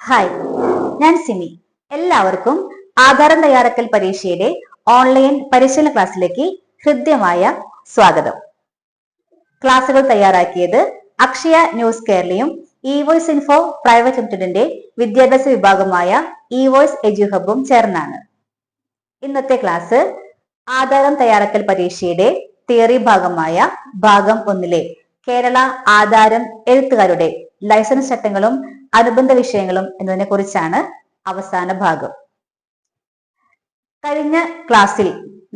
Hi, ഞാൻ സിമി. എല്ലാവർക്കും ആധാരം തയ്യാറാക്കൽ പരീക്ഷയുടെ ഓൺലൈൻ പരിശീലന ക്ലാസ്സിലേക്ക് ഹൃദ്യമായ സ്വാഗതം. ക്ലാസുകൾ തയ്യാറാക്കിയത് അക്ഷയ ന്യൂസ് കേരളയും ഇ വോയ്സ് ഇൻഫോ പ്രൈവറ്റ് ലിമിറ്റഡിന്റെ വിദ്യാഭ്യാസ വിഭാഗമായ ഇ വോയ്സ് എഡ്യു ഹബും ചേർന്നാണ്. ഇന്നത്തെ ക്ലാസ് ആധാരം തയ്യാറാക്കൽ പരീക്ഷയുടെ തിയറി ഭാഗമായ ഭാഗം 1 കേരള ആധാരം എഴുത്തുകാരുടെ ലൈസൻസ് ചട്ടങ്ങളും അനുബന്ധ വിഷയങ്ങളും എന്നതിനെ കുറിച്ചാണ് അവസാന ഭാഗം. കഴിഞ്ഞ ക്ലാസ്സിൽ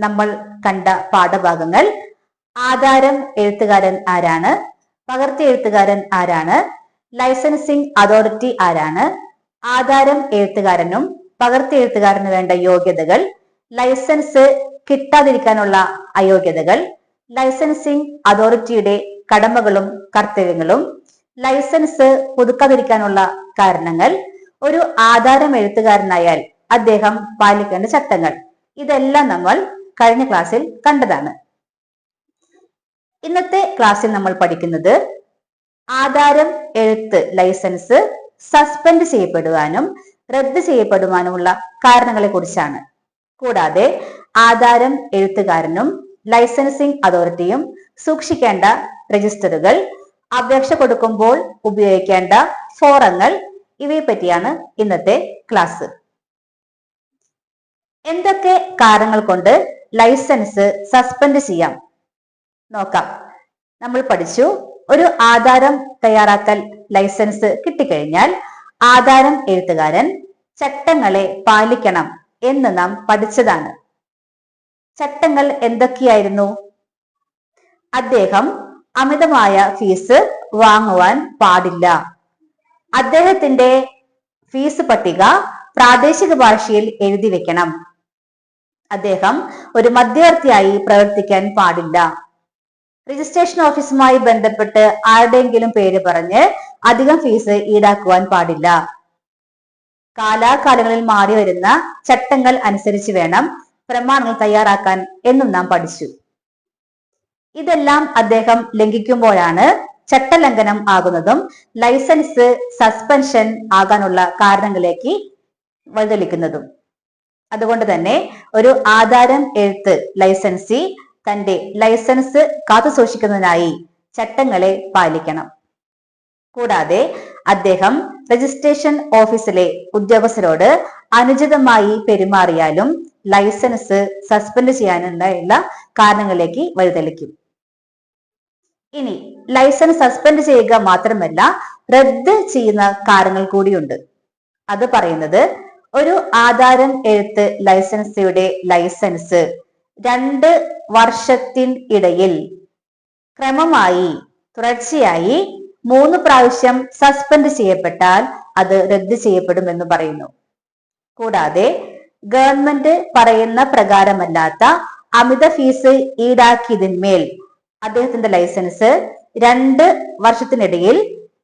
നമ്മൾ കണ്ട പാഠഭാഗങ്ങൾ ആധാരം എഴുത്തുകാരൻ ആരാണ്, പകർത്തി എഴുത്തുകാരൻ ആരാണ്, ലൈസൻസിംഗ് അതോറിറ്റി ആരാണ്, ആധാരം എഴുത്തുകാരനും പകർത്തി എഴുത്തുകാരന് വേണ്ട യോഗ്യതകൾ, ലൈസൻസ് കിട്ടാതിരിക്കാനുള്ള അയോഗ്യതകൾ, ലൈസൻസിംഗ് അതോറിറ്റിയുടെ കടമകളും കർത്തവ്യങ്ങളും, ലൈസൻസ് പുതുക്കാതിരിക്കാനുള്ള കാരണങ്ങൾ, ഒരു ആധാരം എഴുത്തുകാരനായാൽ അദ്ദേഹം പാലിക്കേണ്ട ചട്ടങ്ങൾ, ഇതെല്ലാം നമ്മൾ കഴിഞ്ഞ ക്ലാസ്സിൽ കണ്ടതാണ്. ഇന്നത്തെ ക്ലാസ്സിൽ നമ്മൾ പഠിക്കുന്നത് ആധാരം എഴുത്ത് ലൈസൻസ് സസ്പെൻഡ് ചെയ്യപ്പെടുവാനും റദ്ദ് ചെയ്യപ്പെടുവാനുമുള്ള കാരണങ്ങളെ കുറിച്ചാണ്. കൂടാതെ ആധാരം എഴുത്തുകാരനും ലൈസൻസിംഗ് അതോറിറ്റിയും സൂക്ഷിക്കേണ്ട രജിസ്റ്ററുകൾ, അപേക്ഷ കൊടുക്കുമ്പോൾ ഉപയോഗിക്കേണ്ട ഫോറങ്ങൾ, ഇവയെ പറ്റിയാണ് ഇന്നത്തെ ക്ലാസ്. എന്തൊക്കെ കാരണങ്ങൾ കൊണ്ട് ലൈസൻസ് സസ്പെൻഡ് ചെയ്യാം നോക്കാം. നമ്മൾ പഠിച്ചു, ഒരു ആധാരം തയ്യാറാക്കൽ ലൈസൻസ് കിട്ടിക്കഴിഞ്ഞാൽ ആധാരം എഴുത്തുകാരൻ ചട്ടങ്ങളെ പാലിക്കണം എന്ന് നാം പഠിച്ചതാണ്. ചട്ടങ്ങൾ എന്തൊക്കെയായിരുന്നു? അദ്ദേഹം അമിതമായ ഫീസ് വാങ്ങുവാൻ പാടില്ല. അദ്ദേഹത്തിന്റെ ഫീസ് പട്ടിക പ്രാദേശിക ഭാഷയിൽ എഴുതി വെക്കണം. അദ്ദേഹം ഒരു മധ്യവർത്തിയായി പ്രവർത്തിക്കാൻ പാടില്ല. രജിസ്ട്രേഷൻ ഓഫീസുമായി ബന്ധപ്പെട്ട് ആരുടെയെങ്കിലും പേര് പറഞ്ഞ് അധികം ഫീസ് ഈടാക്കുവാൻ പാടില്ല. കാലാകാലങ്ങളിൽ മാറി വരുന്ന ചട്ടങ്ങൾ അനുസരിച്ച് വേണം പ്രമാണങ്ങൾ തയ്യാറാക്കാൻ എന്നും നാം പഠിച്ചു. ഇതെല്ലാം അദ്ദേഹം ലംഘിക്കുമ്പോഴാണ് ചട്ടലംഘനം ആകുന്നതും ലൈസൻസ് സസ്പെൻഷൻ ആകാനുള്ള കാരണങ്ങളിലേക്ക് വഴിതെളിക്കുന്നതും. അതുകൊണ്ട് തന്നെ ഒരു ആധാരം എഴുത്ത് ലൈസൻസി തന്റെ ലൈസൻസ് കാത്തു സൂക്ഷിക്കുന്നതിനായി ചട്ടങ്ങളെ പാലിക്കണം. കൂടാതെ അദ്ദേഹം രജിസ്ട്രേഷൻ ഓഫീസിലെ ഉദ്യോഗസ്ഥരോട് അനുചിതമായി പെരുമാറിയാലും ലൈസൻസ് സസ്പെൻഡ് ചെയ്യാനുള്ള കാരണങ്ങളിലേക്ക് വഴിതെളിക്കും. ഇനി ലൈസൻസ് സസ്പെൻഡ് ചെയ്യുക മാത്രമല്ല, റദ്ദ് ചെയ്യുന്ന കാരണങ്ങൾ കൂടിയുണ്ട്. അത് പറയുന്നത്, ഒരു ആധാരം എഴുത്ത് ലൈസൻസിയുടെ ലൈസൻസ് 2 വർഷത്തിനിടയിൽ ക്രമമായി തുടർച്ചയായി 3 പ്രാവശ്യം സസ്പെൻഡ് ചെയ്യപ്പെട്ടാൽ അത് റദ്ദ് ചെയ്യപ്പെടുമെന്ന് പറയുന്നു. കൂടാതെ ഗവൺമെന്റ് പറയുന്ന പ്രകാരമല്ലാത്ത അമിത ഫീസ് ഈടാക്കിയതിന്മേൽ അദ്ദേഹത്തിന്റെ ലൈസൻസ് 2 വർഷത്തിനിടയിൽ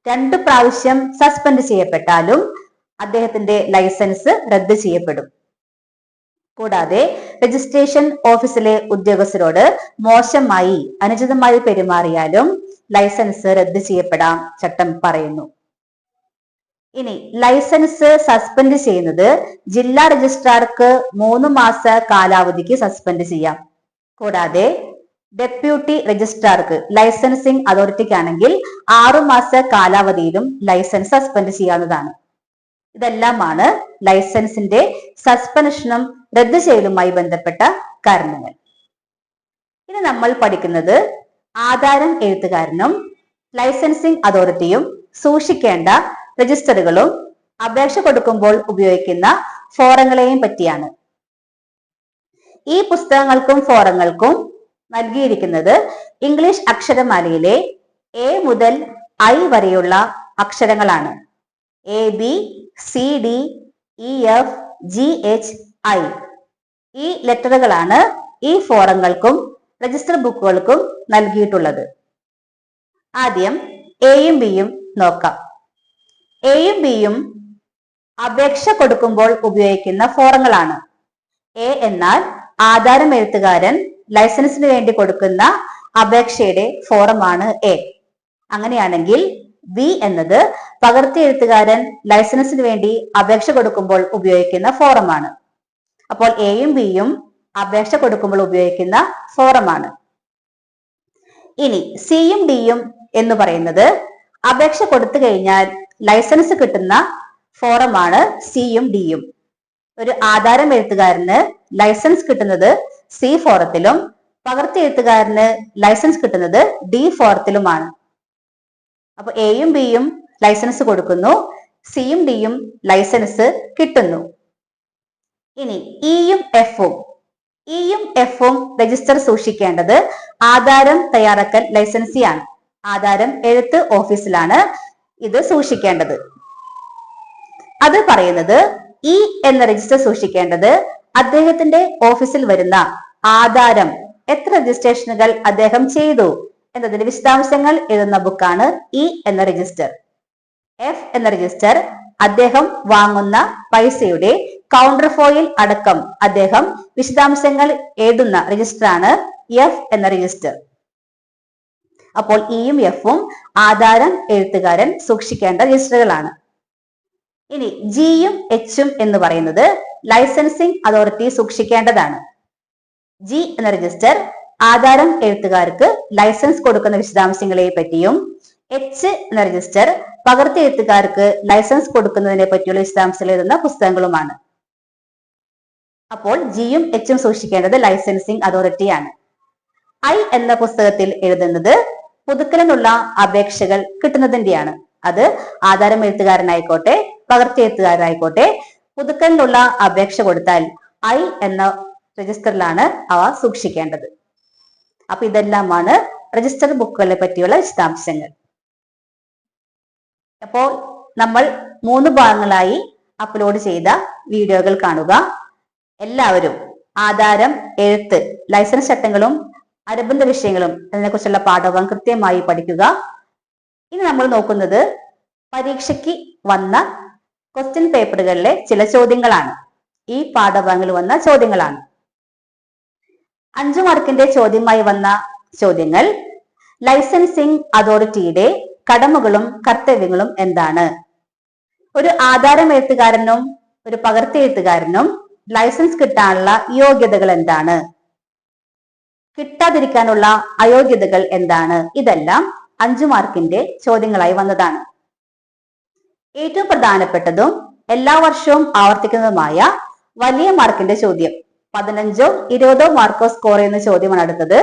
2 പ്രാവശ്യം സസ്പെൻഡ് ചെയ്യപ്പെട്ടാലും അദ്ദേഹത്തിന്റെ ലൈസൻസ് റദ്ദ് ചെയ്യപ്പെടും. കൂടാതെ രജിസ്ട്രേഷൻ ഓഫീസിലെ ഉദ്യോഗസ്ഥരോട് മോശമായി അനുചിതമായി പെരുമാറിയാലും ലൈസൻസ് റദ്ദ് ചെയ്യപ്പെടാം ചട്ടം പറയുന്നു. ഇനി ലൈസൻസ് സസ്പെൻഡ് ചെയ്യുന്നത് ജില്ലാ രജിസ്ട്രാർക്ക് 3 മാസ കാലാവധിക്ക് സസ്പെൻഡ് ചെയ്യാം. കൂടാതെ ഡെപ്യൂട്ടി രജിസ്ട്രാർക്ക് ലൈസൻസിംഗ് അതോറിറ്റിക്കാണെങ്കിൽ 6 മാസ കാലാവധിയിലും ലൈസൻസ് സസ്പെൻഡ് ചെയ്യാവുന്നതാണ്. ഇതെല്ലാമാണ് ലൈസൻസിന്റെ സസ്പെൻഷനും റദ്ദ് ചെയ്യലുമായി ബന്ധപ്പെട്ട കാരണങ്ങൾ. ഇനി നമ്മൾ പഠിക്കുന്നത് ആധാരം എഴുത്തുകാരനും ലൈസൻസിംഗ് അതോറിറ്റിയും സൂക്ഷിക്കേണ്ട രജിസ്റ്ററുകളും അപേക്ഷ കൊടുക്കുമ്പോൾ ഉപയോഗിക്കുന്ന ഫോറങ്ങളെയും പറ്റിയാണ്. ഈ പുസ്തകങ്ങൾക്കും ഫോറങ്ങൾക്കും നൽകിയിരിക്കുന്നത് ഇംഗ്ലീഷ് അക്ഷരമാലയിലെ A മുതൽ I വരെയുള്ള അക്ഷരങ്ങളാണ്. ABCDEFGHI ഈ ലെറ്ററുകളാണ് ഈ ഫോറങ്ങൾക്കും രജിസ്റ്റർ ബുക്കുകൾക്കും നൽകിയിട്ടുള്ളത്. ആദ്യം എയും ബിയും നോക്കാം. എയും ബിയും അപേക്ഷ കൊടുക്കുമ്പോൾ ഉപയോഗിക്കുന്ന ഫോറങ്ങളാണ്. എ എന്നാൽ ആധാരം എഴുത്തുകാരൻ ലൈസൻസിന് വേണ്ടി കൊടുക്കുന്ന അപേക്ഷയുടെ ഫോറമാണ് എ. അങ്ങനെയാണെങ്കിൽ ബി എന്നത് പകർത്തി എഴുത്തുകാരൻ ലൈസൻസിന് വേണ്ടി അപേക്ഷ കൊടുക്കുമ്പോൾ ഉപയോഗിക്കുന്ന ഫോറമാണ്. അപ്പോൾ എയും ബിയും അപേക്ഷ കൊടുക്കുമ്പോൾ ഉപയോഗിക്കുന്ന ഫോറമാണ്. ഇനി സിയും ഡിയും എന്ന് പറയുന്നത് അപേക്ഷ കൊടുത്തു കഴിഞ്ഞാൽ ലൈസൻസ് കിട്ടുന്ന ഫോറമാണ് സിയും ഡിയും. ഒരു ആധാരം എഴുത്തുകാരന് ലൈസൻസ് കിട്ടുന്നത് സി ഫോറത്തിലും പകർത്തി എഴുത്തുകാരന് ലൈസൻസ് കിട്ടുന്നത് ഡി ഫോറത്തിലുമാണ്. അപ്പൊ എയും ബിയും ലൈസൻസ് കൊടുക്കുന്നു, സിയും ഡിയും ലൈസൻസ് കിട്ടുന്നു. ഇനി ഇയും എഫും രജിസ്റ്റർ സൂക്ഷിക്കേണ്ടത് ആധാരം തയ്യാറാക്കൽ ലൈസൻസിയാണ്. ആധാരം എഴുത്ത് ഓഫീസിലാണ് ഇത് സൂക്ഷിക്കേണ്ടത്. അത് പറയുന്നത് ഇ എന്ന രജിസ്റ്റർ സൂക്ഷിക്കേണ്ടത് അദ്ദേഹത്തിന്റെ ഓഫീസിൽ വരുന്ന ആധാരം എത്ര രജിസ്ട്രേഷനുകൾ അദ്ദേഹം ചെയ്തു എന്നതിന്റെ വിശദാംശങ്ങൾ എഴുതുന്ന ബുക്കാണ് ഇ എന്ന രജിസ്റ്റർ. എഫ് എന്ന രജിസ്റ്റർ അദ്ദേഹം വാങ്ങുന്ന പൈസയുടെ കൗണ്ടർ ഫോയിൽ അടക്കം അദ്ദേഹം വിശദാംശങ്ങൾ എഴുതുന്ന രജിസ്റ്ററാണ് എഫ് എന്ന രജിസ്റ്റർ. അപ്പോൾ ഇയും എഫും ആധാരം എഴുത്തുകാരൻ സൂക്ഷിക്കേണ്ട രജിസ്റ്ററുകളാണ്. ഇനി ജിയും എച്ചും എന്ന് പറയുന്നത് ലൈസൻസിംഗ് അതോറിറ്റി സൂക്ഷിക്കേണ്ടതാണ്. ജി എന്ന രജിസ്റ്റർ ആധാരം എഴുത്തുകാർക്ക് ലൈസൻസ് കൊടുക്കുന്ന വിശദാംശങ്ങളെ പറ്റിയും എച്ച് എന്ന രജിസ്റ്റർ പകർത്തി എഴുത്തുകാർക്ക് ലൈസൻസ് കൊടുക്കുന്നതിനെ പറ്റിയുള്ള വിശദാംശങ്ങൾ എഴുതുന്ന പുസ്തകങ്ങളുമാണ്. അപ്പോൾ ജിയും എച്ചും സൂക്ഷിക്കേണ്ടത് ലൈസൻസിംഗ് അതോറിറ്റിയാണ്. ഐ എന്ന പുസ്തകത്തിൽ എഴുതുന്നത് പുതുക്കലിനുള്ള അപേക്ഷകൾ കിട്ടുന്നതിന്റെയാണ്. അത് ആധാരം എഴുത്തുകാരനായിക്കോട്ടെ പകർത്തി എഴുത്തുകാരനായിക്കോട്ടെ പുതുക്കലിനുള്ള അപേക്ഷ കൊടുത്താൽ ഐ എന്ന രജിസ്റ്ററിലാണ് അവ സൂക്ഷിക്കേണ്ടത്. അപ്പൊ ഇതെല്ലാമാണ് രജിസ്റ്റർ ബുക്കുകളെ പറ്റിയുള്ള വിശദാംശങ്ങൾ. അപ്പോൾ നമ്മൾ 3 ഭാഗങ്ങളായി അപ്ലോഡ് ചെയ്ത വീഡിയോകൾ കാണുക. എല്ലാവരും ആധാരം, എഴുത്ത്, ലൈസൻസ് ചട്ടങ്ങളും അനുബന്ധ വിഷയങ്ങളും അതിനെക്കുറിച്ചുള്ള പാഠഭാഗം കൃത്യമായി പഠിക്കുക. ഇനി നമ്മൾ നോക്കുന്നത് പരീക്ഷയ്ക്ക് വന്ന ക്വസ്റ്റ്യൻ പേപ്പറുകളിലെ ചില ചോദ്യങ്ങളാണ്. ഈ പാഠഭാഗങ്ങളിൽ വന്ന ചോദ്യങ്ങളാണ്. 5 മാർക്കിന്റെ ചോദ്യമായി വന്ന ചോദ്യങ്ങൾ: ലൈസൻസിംഗ് അതോറിറ്റിയുടെ കടമകളും കർത്തവ്യങ്ങളും എന്താണ്? ഒരു ആധാരം എഴുത്തുകാരനും ഒരു പകർത്തി എഴുത്തുകാരനും ലൈസൻസ് കിട്ടാനുള്ള യോഗ്യതകൾ എന്താണ്? കിട്ടാതിരിക്കാനുള്ള അയോഗ്യതകൾ എന്താണ്? ഇതെല്ലാം 5 മാർക്കിന്റെ ചോദ്യങ്ങളായി വന്നതാണ്. ഏറ്റവും പ്രധാനപ്പെട്ടതും എല്ലാ വർഷവും ആവർത്തിക്കുന്നതുമായ വലിയ മാർക്കിന്റെ ചോദ്യം, 15ഓ 20ഓ മാർക്കോ സ്കോർ ചെയ്യുന്ന ചോദ്യമാണ് അടുത്തത്.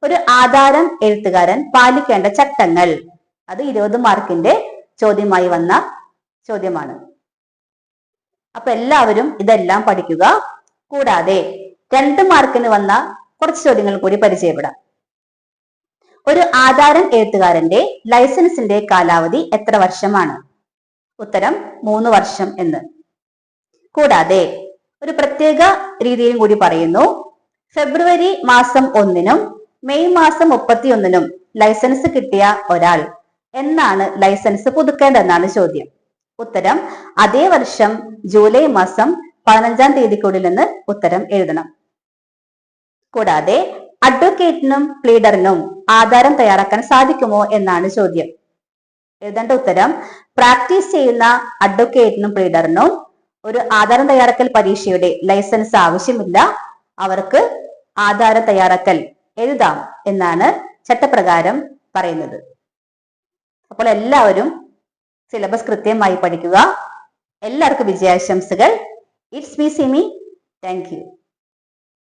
ഒരു ആധാരം എഴുത്തുകാരൻ പാലിക്കേണ്ട ചട്ടങ്ങൾ. അത് 20 മാർക്കിന്റെ ചോദ്യമായി വന്ന ചോദ്യമാണ്. അപ്പൊ എല്ലാവരും ഇതെല്ലാം പഠിക്കുക. കൂടാതെ 2 മാർക്കിന് വന്ന കുറച്ച് ചോദ്യങ്ങൾ കൂടി പരിചയപ്പെടാം. ഒരു ആധാരം എഴുത്തുകാരന്റെ ലൈസൻസിന്റെ കാലാവധി എത്ര വർഷമാണ്? ഉത്തരം 3 വർഷം എന്ന്. കൂടാതെ ഒരു പ്രത്യേക രീതിയും കൂടി പറയുന്നു. ഫെബ്രുവരി മാസം 1-നും മെയ് മാസം 31-നും ലൈസൻസ് കിട്ടിയ ഒരാൾ എന്നാണ് ലൈസൻസ് പുതുക്കേണ്ടതെന്നാണ് ചോദ്യം. ഉത്തരം അതേ വർഷം ജൂലൈ മാസം 15-ാം തീയതിക്കുള്ളിൽ നിന്ന് ഉത്തരം എഴുതണം. കൂടാതെ അഡ്വക്കേറ്റിനും പ്ലീഡറിനും ആധാരം തയ്യാറാക്കാൻ സാധിക്കുമോ എന്നാണ് ചോദ്യം. എഴുതേണ്ട ഉത്തരം: പ്രാക്ടീസ് ചെയ്യുന്ന അഡ്വക്കേറ്റിനും പ്ലീഡറിനും ഒരു ആധാരം തയ്യാറാക്കൽ പരീക്ഷയുടെ ലൈസൻസ് ആവശ്യമില്ല. അവർക്ക് ആധാരം തയ്യാറാക്കൽ എഴുതാം എന്നാണ് ചട്ടപ്രകാരം പറയുന്നത്. അപ്പോൾ എല്ലാവരും സിലബസ് കൃത്യമായി പഠിക്കുക. എല്ലാവർക്കും വിജയാശംസകൾ. It's me Simi. Thank U.